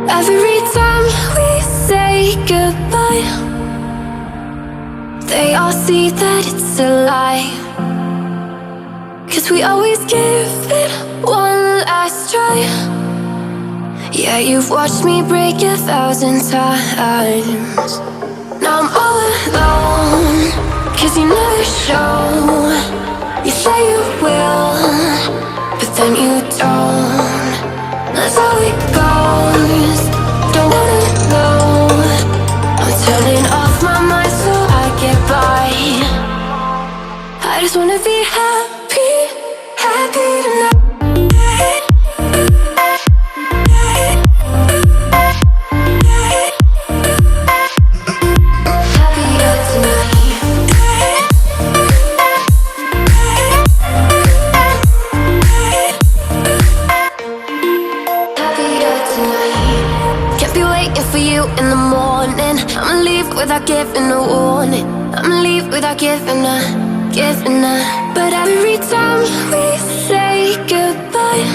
Every time we say goodbye, they all see that it's a lie. 'Cause we always give it one last try. Yeah, you've watched me break 1,000 times. Now I'm all alone, 'cause you never show. You say you will, but then you don't. That's how it goes. Don't wanna know. I'm turning off my mind so I get by. I just wanna be happy, happy tonight. For you in the morning, I'ma leave without giving a warning. I'ma leave without giving a. But every time we say goodbye,